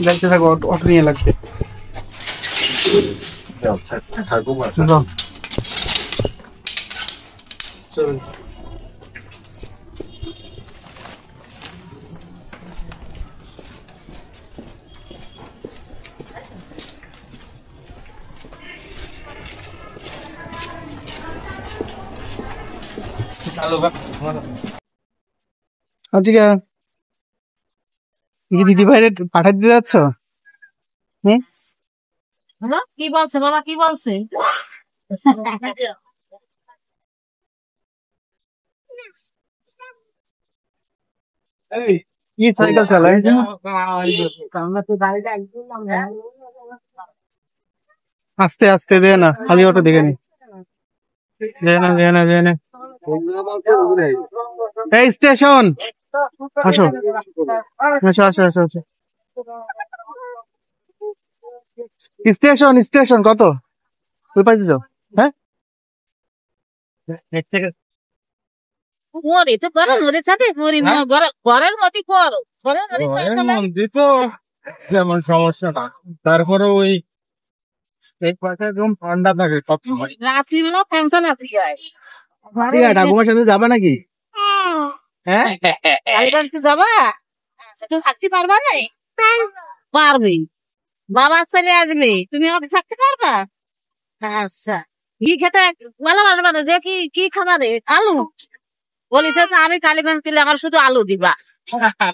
দেখতে থাকো, অটো নিয়ে লাগবে। চলো আজকে দিদি ভাইরে পাঠাতে দিতে যাচ্ছ? কি বলছে বাবা, কি বলছে? কি সাইকেল চালায়? আস্তে আস্তে দে না, খালি অটো দেখে নি। এই স্টেশন, আসো আসো আসো আসো আসো। স্টেশন স্টেশন কত? ওই পাশে যাও। হ্যাঁ ওরে তো ঘরের মধ্যে থাকে, ঘরের মধ্যে কর, ঘরের মধ্যে তো যেমন সমস্যাটা, তারপরে ওই ঠান্ডা থাকে সবসময়। রাত্রিবেলা ফ্যাংশন আছে ঠাকুমার সাথে যাবে নাকি? হ্যাঁ কালীগঞ্জকে যাবা? তো থাকতে পারবা না? পারবে, বাবার ছেলে আসবে, তুমি আমাকে থাকতে পারবা? আচ্ছা, কি খেতে ভালোবাসবা না? যে কি কি খাবারে? আলু বলিস? আমি কালীগঞ্জ গেলে আমার শুধু আলু দিবা।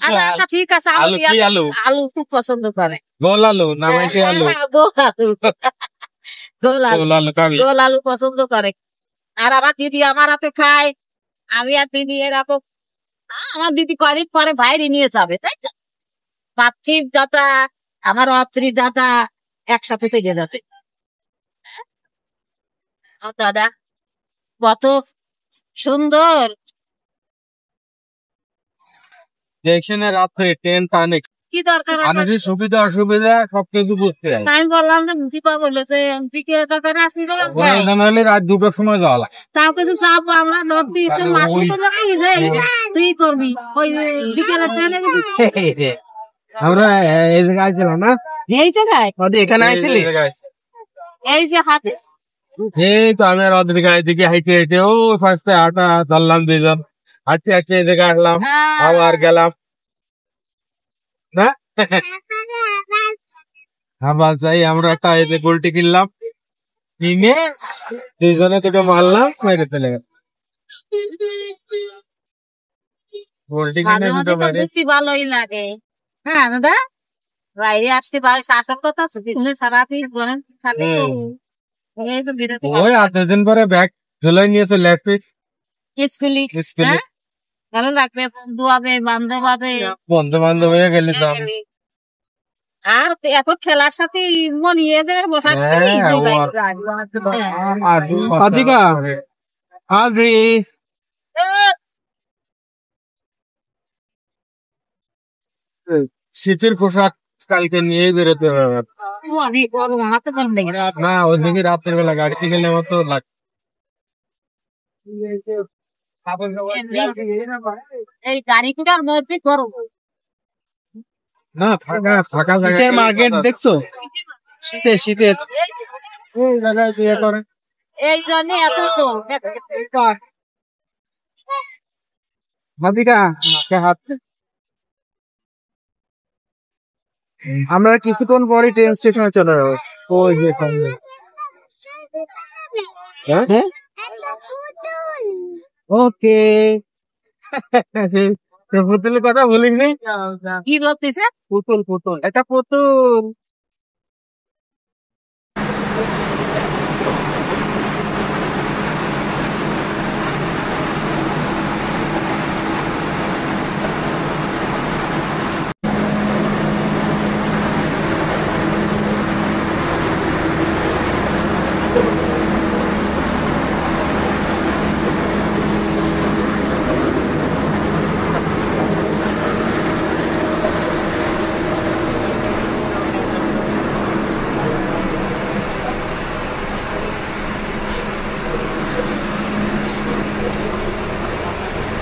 আচ্ছা ঠিক আছে, আলু খুব পছন্দ করে। গোল আলু না মাইকে আলু? গোল আলু পছন্দ করে। আর আমার দিদি আমার হাতে খায়, আমি আর দিদি এরকম। আমার দিদি কয়েকদিন পরে বাইরে নিয়ে যাবে, তাই তো? পার্থিব দাদা আমার অত্রি দাদা একসাথে থেকে যাবে। দাদা কত সুন্দর দেখছেন রাত্রে ট্রেন টানে, কি দরকার আমাদের সুবিধা অসুবিধা সবকিছু বুঝতে হয়। আমি বললাম যে দীপা বলেছে দরকার আসলি হলে রাত 2টার সময় যাওয়া লাগে। তাও কিছু চাপবো আমরা নদী মাছ তুই করবি ওই বিকেলের ট্রেনে। আমরা এই জায়গায় আইছিলাম না, এই জায়গায় এখানে আইছিলি? এই যে হাতে এই তো আমি আর ওদের গায়ে দিকে হাইটে হাইটে ও ফার্স্টে হাঁটা ধরলাম, দুইজন হাঁটতে হাঁটতে এই জায়গায় আসলাম, আবার গেলাম না। আবার যাই আমরা একটা এতে গোলটি কিনলাম, কিনে দুইজনে দুটো মারলাম, মেরে চলে গেল। গোলটি কিনে দুটো মেরে ভালোই লাগে। হ্যাঁ দাদা, বাইরে আসতে পারে শাসন কথা সারাদিন গরম খালি। ওই 8 দিন পরে ব্যাগ ঝুলাই নিয়েছে ল্যাপটপ স্কুলে। ভালো লাগবে, বন্ধু হবে, বান্ধব হবে, বন্ধু বান্ধব হয়ে গেলে আর এখন খেলার সাথে মন ইয়ে যাবে বসার শীতের পোশাক কালকে নিয়ে বেরোতে হবে। অনেক গরম, আমার তো গরম লেগে না ওইদিকে রাতের বেলা গাড়িতে গেলে মতো লাগে। এই গাড়িটার মধ্যে গরম না, ফাঁকা ফাঁকা জায়গা। মার্কেট দেখছো শীতে শীতে এই জায়গায় বিয়ে করে, এই জন্য এত তো আমরা কিছুক্ষণ পরে ট্রেন স্টেশনে চলে যাবো। ওই যে ওকে পুতুলের কথা বলিস নি? কি বলতেছে? পুতুল পুতুল, এটা পুতুল।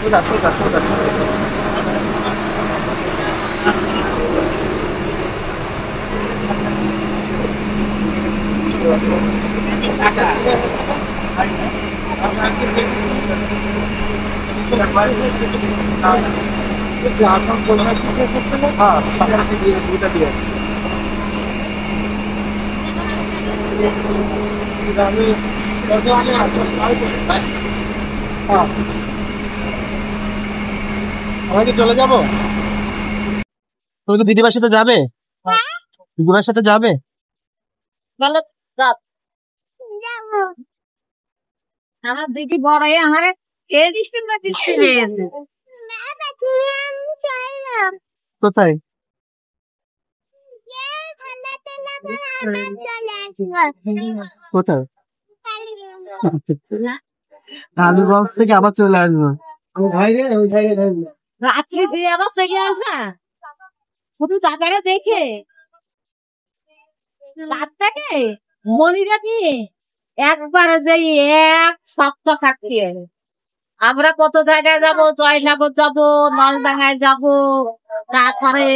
ঠিক আছে। হ্যাঁ সকালকে দিয়ে দুইটা দিয়ে আমি আমাকে চলে যাবো। তুমি তো দিদিমার সাথে যাবে? দিদিমার সাথে যাবে? বলো যাও। আমার দিদি বড় হয়ে আমার ডিস্ট্রিক্ট দিচ্ছে নিয়েছে। কোথায়? কোথায়? কালীগঞ্জ থেকে আবার চলে আসবো। রাত্রে যে আবার চলে আসবা শুধু জায়গাটা দেখে রাতটাকে মনিরা নিয়ে একবারে যে এক সপ্তাহ থাকতে আমরা কত জায়গায় যাব, জয়সাগর যাব, নলডাঙ্গায় যাব, তারপরে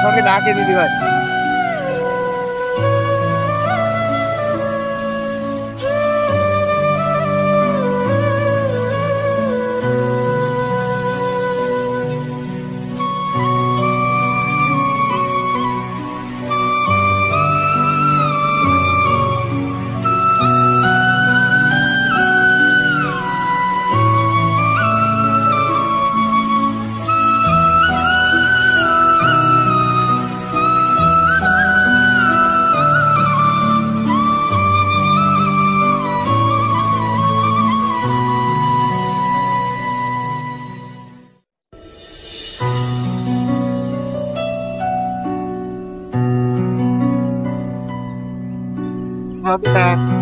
তোমাকে ডাকে দিদিভাই। Okay.